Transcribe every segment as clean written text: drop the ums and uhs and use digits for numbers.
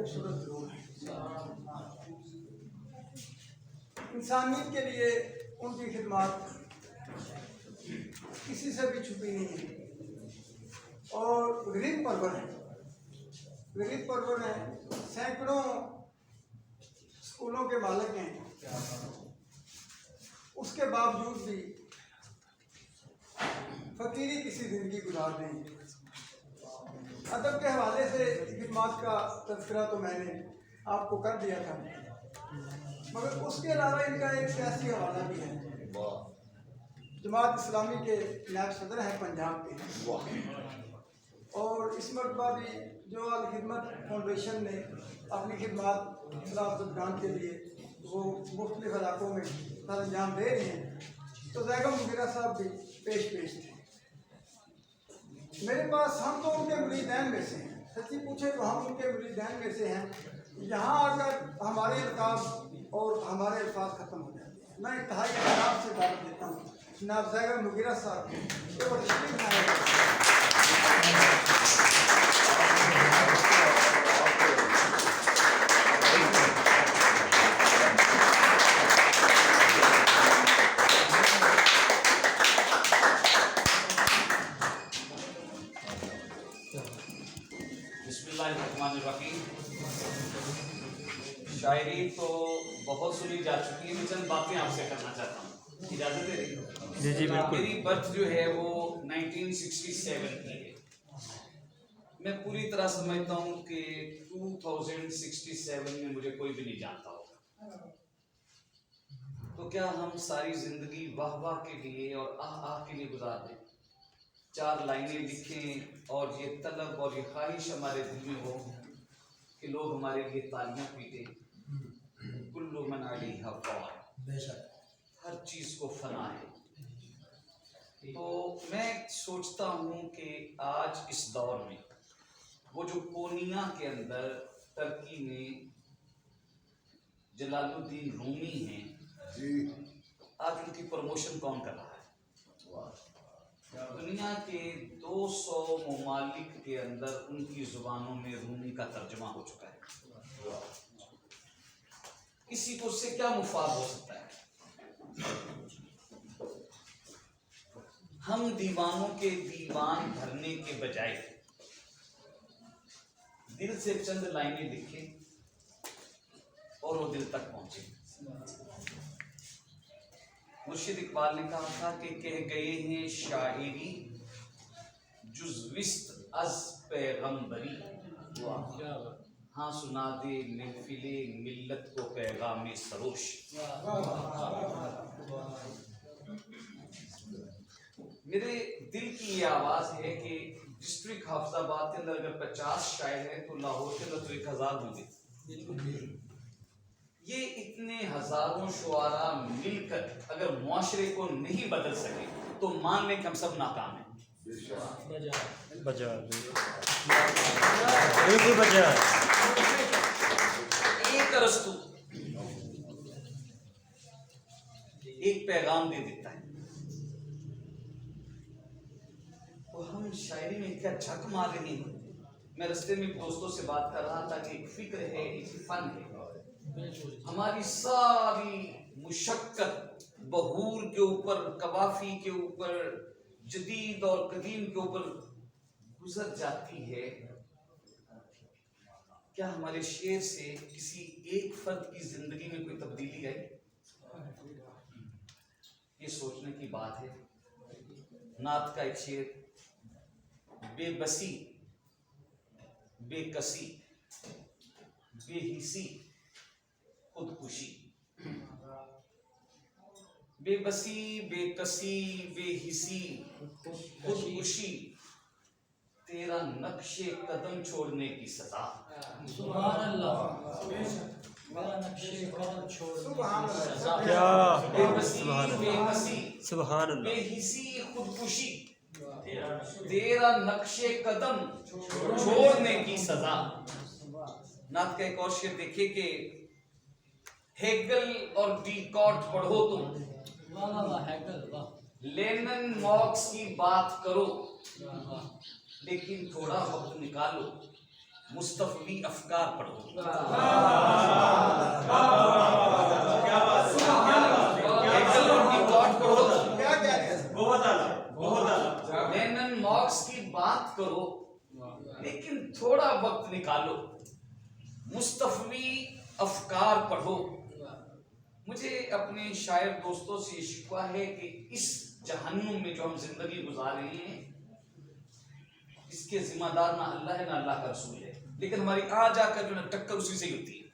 خوبصورت ضرور ہیں. انسانیت کے لیے ان کی خدمات کسی سے بھی چھپی نہیں ہیں. اور غریب پرور ہیں، غریب پرور ہیں، سینکڑوں اسکولوں کے مالک ہیں. اس کے باوجود بھی فقیری کسی زندگی گزار رہے ہیں. ادب کے حوالے سے خدمات کا تذکرہ تو میں نے آپ کو کر دیا تھا، مگر اس کے علاوہ ان کا ایک سیاسی حوالہ بھی ہے. جماعت اسلامی کے نائب صدر ہیں پنجاب کے، اور اس مرتبہ بھی جو الخدمت فاؤنڈیشن نے اپنی خدمات خلاف افغان کے لیے وہ مختلف علاقوں میں سر انجام دے رہے ہیں، تو زیغم مغیرہ صاحب بھی پیش تھے. میرے پاس ہم تو ان کے مریدین میں سے ہیں، سچی پوچھے تو ہم ان کے مریدین میں سے ہیں. یہاں آ کر ہمارے القاب اور ہمارے الفاظ ختم ہو جاتے ہیں. میں انتہائی احترام سے دعوت دیتا ہوں جناب زیغم مغیرہ صاحب کہ وہ تشریف لائیں. شاعری تو بہت سنی جا چکی ہے، میں چند باتیں آپ سے کرنا چاہتا ہوں، اجازت دے رہی؟ جی جی بالکل. میری برتھ جو ہے وہ 1967 کی ہے. میں پوری طرح سمجھتا ہوں کہ 2067 میں مجھے کوئی بھی نہیں جانتا ہوگا. تو کیا ہم ساری زندگی واہ واہ کے لیے اور آہ آہ کے لیے گزار دیں؟ 4 لائنیں لکھیں اور یہ طلب اور یہ خواہش ہمارے دل میں ہو کہ لوگ ہمارے لیے تالیاں پیٹیں. کل من علیہا فان، ہر چیز کو فنا ہے. تو میں سوچتا ہوں کہ آج اس دور میں وہ جو پونیا کے اندر ترکی میں جلال الدین رومی ہیں، آج ان کی پروموشن کون کر رہا ہے؟ دنیا کے 200 ممالک کے اندر ان کی زبانوں میں رومی کا ترجمہ ہو چکا ہے. کسی کو اس سے کیا مفاد ہو سکتا ہے؟ ہم دیوانوں کے دیوان بھرنے کے بجائے دل سے چند لائنیں لکھیں اور وہ دل تک پہنچے. مرشد اقبال نے کہا تھا کہ کہہ گئے ہیں شاعری جزوست از پیغمبری، ہاں سنا دے محفل ملت کو پیغام سروش. میرے دل کی یہ آواز ہے کہ ڈسٹرکٹ حافظ آباد کے اندر اگر 50 شاعر ہیں تو لاہور کے اندر تو 1000 ہوں گے. یہ اتنے ہزاروں شعراء مل کر اگر معاشرے کو نہیں بدل سکے تو مان لیں کہ ہم سب ناکام ہیں. بجا بالکل بجا. ایک ارسطو ایک پیغام دے دیتا ہے. تو ہم شاعری میں کیا جھک مار رہے ہیں. میں رستے میں دوستوں سے بات کر رہا تھا کہ ایک فکر ہے، ایک فن ہے. ہماری ساری مشقت بہور کے اوپر، قوافی کے اوپر، جدید اور قدیم کے اوپر گزر جاتی ہے. کیا ہمارے شعر سے کسی ایک فرد کی زندگی میں کوئی تبدیلی آئی؟ یہ سوچنے کی بات ہے. نعت کا ایک شعر، بے بسی، بے کسی، بے حسی، خودکشی. بے بسی، بے کسی، بے حسی، خودکشی، تیرا نقش قدم چھوڑنے کی سزا. سبحان اللہ. میرا نقش قدم چھوڑنے کی سزا. بے بسی، بے کسی، سبحان اللہ. بے حسی، خودکشی، تیرا نقش قدم چھوڑنے کی سزا. نعت کا ایک اور شعر دیکھیے کہ ہیگل اور ڈیکارٹ پڑھو تم، لینن مارکس کی بات کرو، لیکن تھوڑا وقت نکالو मुस्तफवी अफकार पढ़ो। रिकॉर्ड पढ़ो। क्या कह रहे हैं? बहुत आला, बहुत आला। लेनन मार्क्स की बात करो, लेकिन थोड़ा वक्त निकालो, मुस्तफवी अफकार पढ़ो। मुझे अपने शायर दोस्तों से ये शिकवा है कि इस जहन्नुम में जो हम जिंदगी गुजार रहे हैं, इसके जिम्मेदार ना अल्लाह है ना अल्लाह का रसूल है, लेकिन हमारी आ जाकर जो ना टक्कर उसी से ही होती है।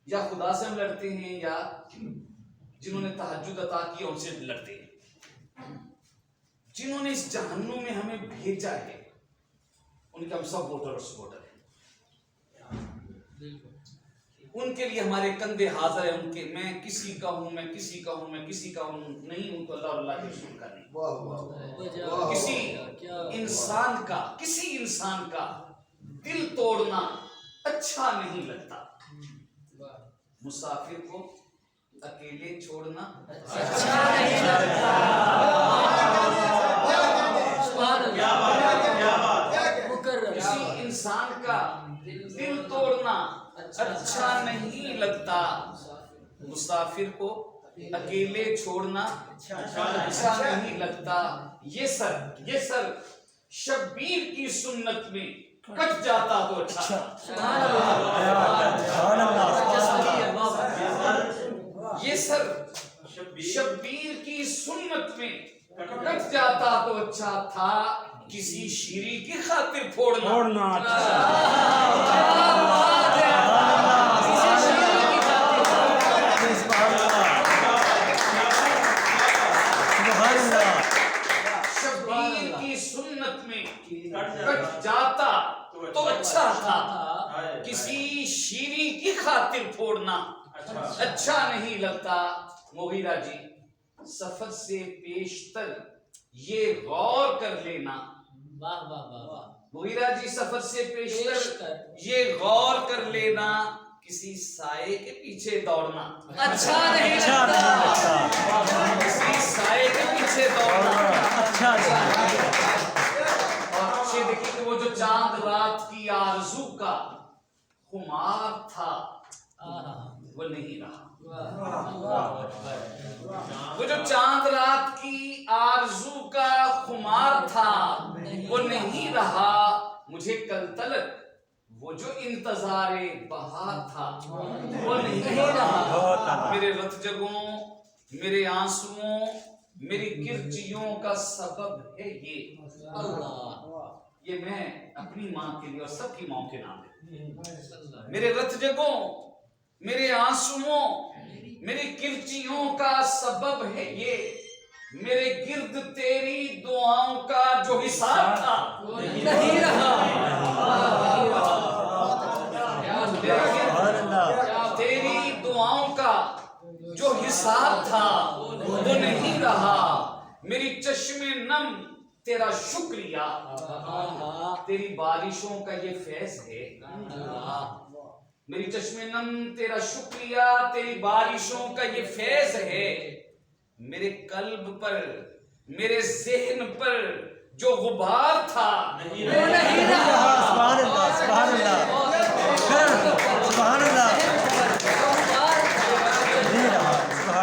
या खुदा से हम लड़ते हैं, या जिन्होंने तहज्जुद अता की उनसे लड़ते हैं। जिन्होंने इस जहन्नुम में हमें भेजा है, उनके हम सब वोटर और सपोर्टर हैं। उनके लिए हमारे कंधे हाजिर है। उनके मैं किसी का हूं, मैं किसी का हूं, मैं किसी का हूं नहीं हूं, तो अल्लाह और अल्लाह के रसूल का नहीं। किसी इंसान का दिल तोड़ना अच्छा नहीं लगता। मुसाफिर को अकेले छोड़ना अच्छा नहीं लगता। क्या बात है, क्या बात है। किसी इंसान का दिल तोड़ना अच्छा नहीं लगता। मुसाफिर को अकेले छोड़ना अच्छा नहीं लगता। ये सर शब्बीर की सुन्नत में कट जाता तो अच्छा। ये सर शब्बीर की सुन्नत में कट जाता तो अच्छा था, किसी शीरी की खातिर फोड़ना शब्बीर की सुन्नत में कट जाता तो अच्छा था, किसी शीरी की खातिर फोड़ना अच्छा नहीं लगता। मुगीरा जी, सफर से पेशतर ये गौर कर लेना। मुगीरा जी, सफर से पेशतर ये गौर कर लेना, किसी साए के पीछे दौड़ना अच्छा नहीं लगता। किसी साए के पीछे दौड़ना अच्छा नहीं लगता। और ये देखिए कि वो जो चांद रात की आरज़ू का खुमार था, वो नहीं रहा। वो जो चांद रात की आरज़ू का खुमार था, वो नहीं रहा। मुझे कल तलक वो जो इंतजारे बहार था, वो नहीं रहा। मेरे रत जगों, मेरे आंसुओं, मेरी किरचियों का सबब है ये मैं अपनी माँ के लिए और सबकी माँ के नाम है। मेरे रत जगों, मेरे आंसुओं, मेरी किरचियों का सबब है ये, मेरे गिर्द तेरी दुआओं का जो हिसाब था नहीं रहा। तेरी दुआओं का जो हिसाब था वो नहीं रहा। मेरी चश्मे नम तेरा शुक्रिया, तेरी बारिशों का ये फैज़ है। मेरी चश्मे नम तेरा शुक्रिया, तेरी बारिशों का ये फैज़ है। मेरे कल्ब पर, मेरे ज़हन पर जो गुबार था वो नहीं रहा। सुभान अल्लाह, सुभान अल्लाह, सुभान अल्लाह।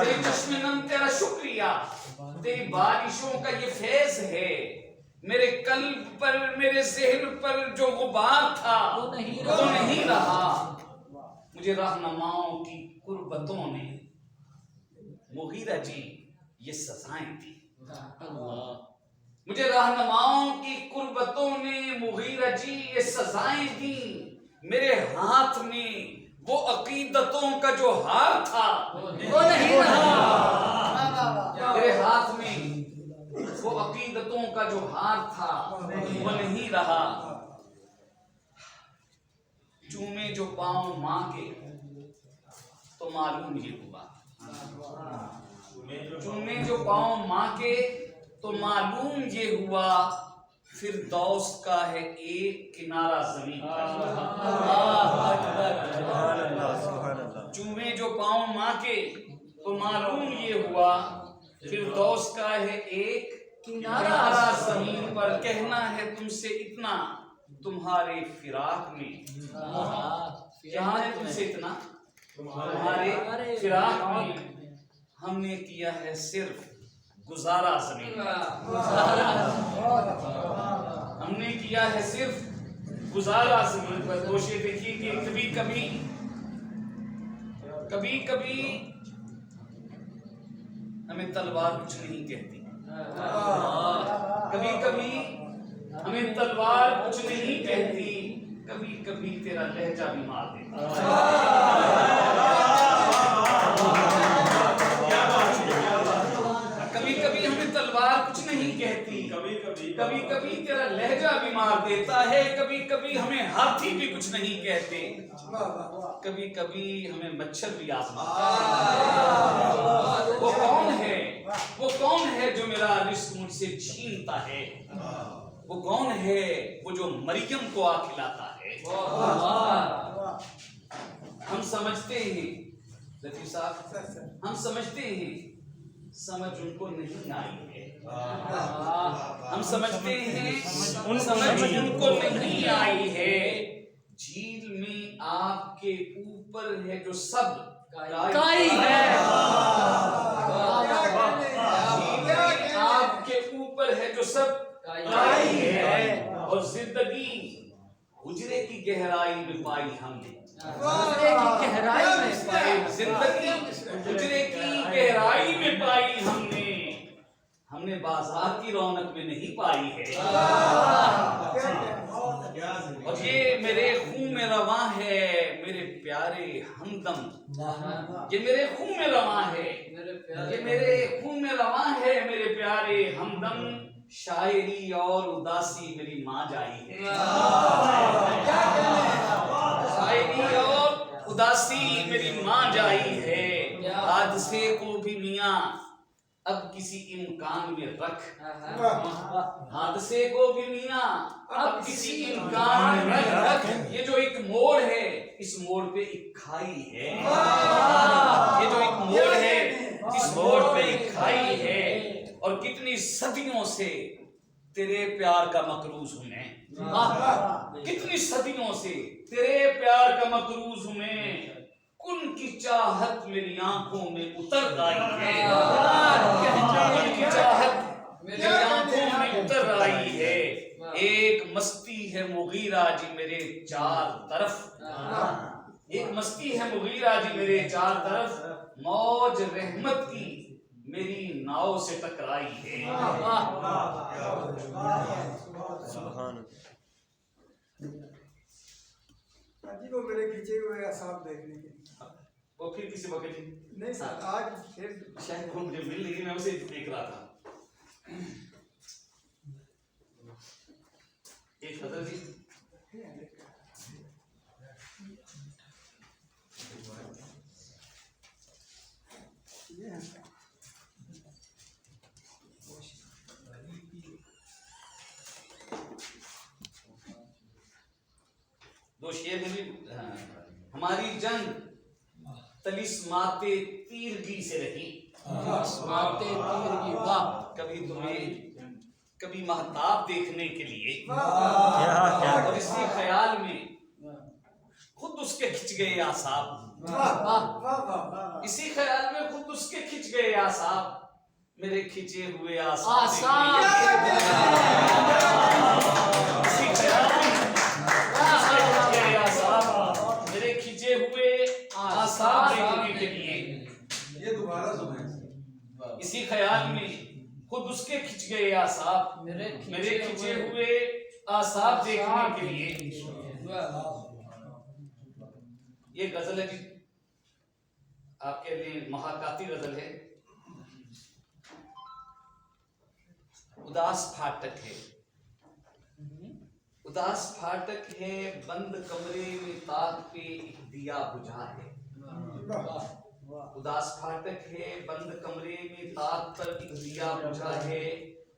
तेरी चश्मे नम तेरा शुक्रिया, तेरी बारिशों का ये फैज़ है। मेरे कल्ब पर, मेरे ज़हन पर जो गुबार था वो नहीं रहा। मुझे रहनुमाओं की कुर्बतों ने, मुगीरा जी, ये सजाएं दी। मुझे रहनुमाओं की कुर्बतों ने, मुगीरा जी, ये सजाएं दी। मेरे हाथ में वो अकीदतों का जो हार था वो नहीं रहा। मेरे हाथ में वो अकीदतों का जो हार था वो नहीं रहा। चूमे जो पाँव माँ के तो मालूम ये हुआ, चूमे जो पाँव माँ के तो मालूम ये हुआ, फिरदौस का है एक किनारा जमीन पर। चूमे जो पाँव माँ के तो मालूम ये हुआ, फिरदौस का है एक किनारा जमीन पर। कहना है तुमसे इतना तुम्हारे फिराक में। क्या है तुमसे इतना? तुम्हारे फिराक में हमने किया है सिर्फ गुजारा ज़मीन, हमने किया है सिर्फ गुजारा ज़मीन पर। दोष ये देखिए कि कभी कभी हमें तलवार कुछ नहीं कहती, कभी कभी हमें तलवार कुछ नहीं कहती, कभी कभी तेरा लहजा भी मार देता। कभी कभी हमें तलवार कुछ नहीं कहती, कभी कभी तेरा लहजा भी मार देता है, कभी कभी हमें हाथी भी कुछ नहीं कहते, कभी कभी हमें मच्छर भी आजमाता है। वो कौन है, वो कौन है जो मेरा रिस्क मुझसे छीनता है? वो कौन है वो जो मरियम को आ खिलाता है? हम समझते हैं लतीफ साहब, हम समझते हैं समझ उनको नहीं आई है, हम समझते हैं समझ उनको नहीं आई है। झील में आपके ऊपर है जो सब काई है, झील में आपके ऊपर है जो सब काई है, और जिंदगी हुजरे की गहराई में पाई हमने, गहराई में पाई जिंदगी हुजरे की गहराई में पाई हमने, हमने बाजार की रौनक में नहीं पाई है। और ये मेरे खून में रवा है मेरे प्यारे हमदम, ये मेरे खून में रवा है, ये मेरे खून में रवा है मेरे प्यारे हमदम। शायरी और उदासी मेरी माँ जाई है, शायरी और उदासी मेरी माँ जाई है। हादसे को भी मियाँ अब किसी इम्कान में रख, हादसे को भी मियाँ अब किसी इम्कान में रख। ये जो एक मोड़ है, इस मोड़ पे एक खाई है, ये जो एक मोड़ है, इस मोड़ पे एक खाई है। और कितनी सदियों से तेरे प्यार का मकरूज हूँ मैं, कितनी सदियों से तेरे प्यार का मकरूज हूँ मैं। कुन की चाहत मेरी आंखों में उतर आई है, कुन की चाहत मेरी आंखों में उतर आई है। एक मस्ती है मुगीरा जी मेरे चार तरफ, एक मस्ती है मुगीरा जी मेरे चार तरफ। मौज रहमत की मेरी नाव से टकराई है। जी वो मेरे खींचे हुए असाब देखने के, वो फिर किसी वक्त नहीं सर आज फिर शायद वो मुझे मिल नहीं, मैं उसे देख रहा था। एक गजल जी, दो शेर में भी हमारी जंग तलिस्माते तीरगी से रही, तलिस्माते तीरगी, वाह। कभी तुम्हें कभी महताब देखने के लिए, क्या और इसी ख्याल में खुद उसके खिंच गए आसाब, इसी ख्याल में खुद उसके खिंच गए आसाब। मेरे खिंचे हुए आसाब इसी ख्याल में मेरे खिंचे हुए आसाब देखने के लिए, ये दोबारा सुनाएं। इसी ख्याल में खुद उसके खिंच गए आसाब, मेरे खिंचे हुए आसाब देखने के लिए। ये गजल है जी, आपके लिए महाकाती गजल है। उदास फाटक है, उदास फाटक है, बंद कमरे में ताक पे एक दिया बुझा है। उदास फाटक है, बंद कमरे में ताक पर एक दिया बुझा है।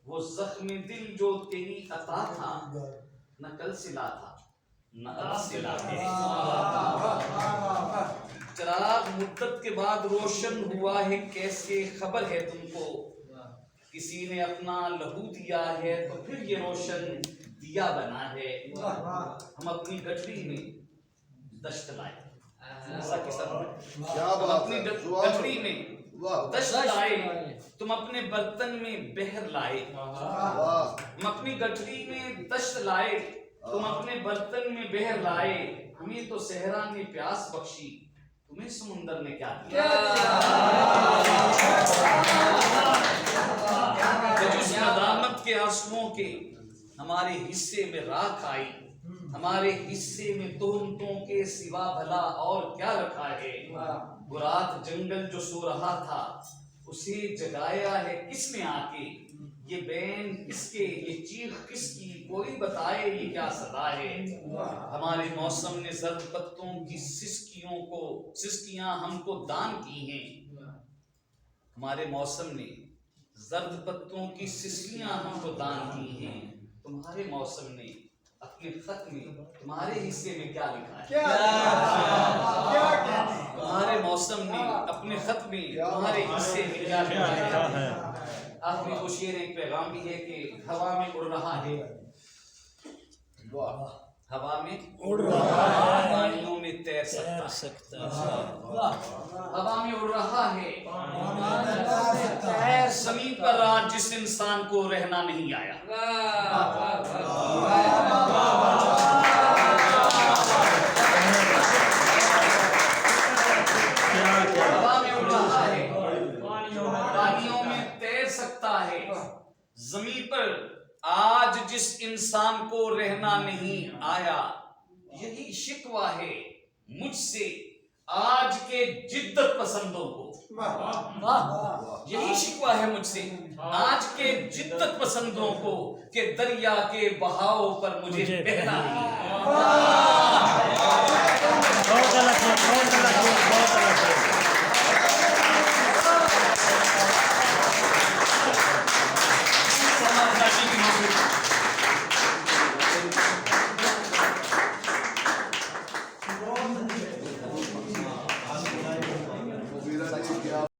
वो जख्म दिल जो तेरी अता था, न कल सिला था न अब सिला है। चिराग मुद्दत के बाद रोशन हुआ है, कैसे खबर है तुमको? किसी ने अपना लहू दिया है तो फिर ये रोशन दिया बना है, हम अपनी गठरी में दश्त लाए। ऐसा किस्सा क्या हम बात अपनी है, गठरी में वाह दश्त लाए, तुम अपने बर्तन में बहर लाए। वाह हम अपनी गठरी में दश्त लाए, तुम अपने बर्तन में बहर लाए। हमें तो सहरा ने प्यास बख्शी, तुम्हें समुंदर ने क्या दिया? जिस नदामत के आंसुओं के हमारे हिस्से में राख आई, हमारे हिस्से में तोहमतों के सिवा भला और क्या रखा है। वो रात जंगल जो सो रहा था, उसे जगाया है किसने आके। ये बैन किसके, ये चीख किसकी, कोई बताए ये क्या सदा है। हमारे मौसम ने जर्द पत्तों की सिसकियां हमको दान की हैं। हमारे मौसम ने जर्द पत्तों की सिसकियां हमको दान की हैं। तुम्हारे मौसम ने अपने खत में तुम्हारे हिस्से में क्या लिखा है? क्या तुम्हारे मौसम ने अपने खत में तुम्हारे हिस्से में क्या लिखा है? आखिरी को शेर एक पैगाम भी है कि हवा में उड़ रहा है, हवा में उड़ रहा है, पानियों में तैर सकता है। हवा में उड़ रहा है, जमीन पर आज जिस इंसान को रहना नहीं आया। हवा में उड़ रहा है, पानियों में तैर सकता है। जमीन पर आज जिस इंसान को रहना नहीं आया, यही शिकवा है मुझसे आज के जिद्दत पसंदों को। यही शिकवा है मुझसे आज के जिद्दत पसंदों को कि दरिया के बहाव पर मुझे बहना नहीं है।